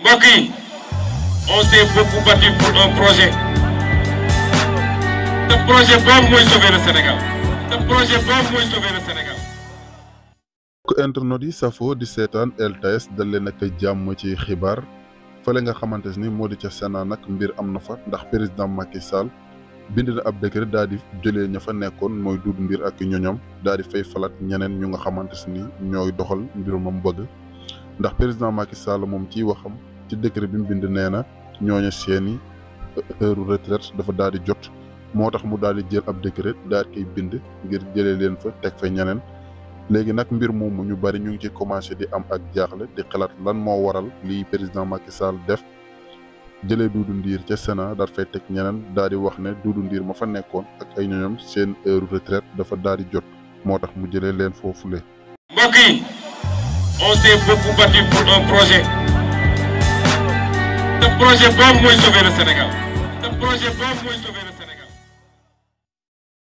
mbokk yi on s'est beaucoup battu pour un projet. Le projet boobu mooy sauver le Sénégal. Le projet boobu mooy sauver le Sénégal. ku internet yi safo di seetaan LTS dal leen ak jàmm ci xibaar fële nga xamante ni moo di ca Sénat nag mbir am na fa ndax président Macky Sall bind na ab décret daal di jëlee ña fa nekkoon mooy Doudou Ndir ak ñoñom daal di fay falat ñeneen ñu nga xamante ni ñooy doxal mbirum am bëgg ndax président Macky Sall moom ciy waxam ci décret bi mu bind nee na ñooñu seeni heure retraite dafa daal di jot moo tax mu daal di jël ab décret daal di koy bind ngir jëlee leen fa teg fa ñeneen. léegi nag mbir moomu ñu bari ñu ngi ci commencé di am ak jaaxle di xalaat lan moo waral lii président Macky Sall def jëlee Doudou Ndir ca Sénat daal fay teg ñeneen daal di wax ne Doudou Ndir ma fa nekkoon ak ay ñoñom seen heure retraite dafa daal di jot moo tax mu jëlee leen foofule. mbokk yi on s'est beaucoup battu pour un projet. Le projet boobu mooy sauver le Sénégal. Le projet boobu mooy sauver le Sénégal.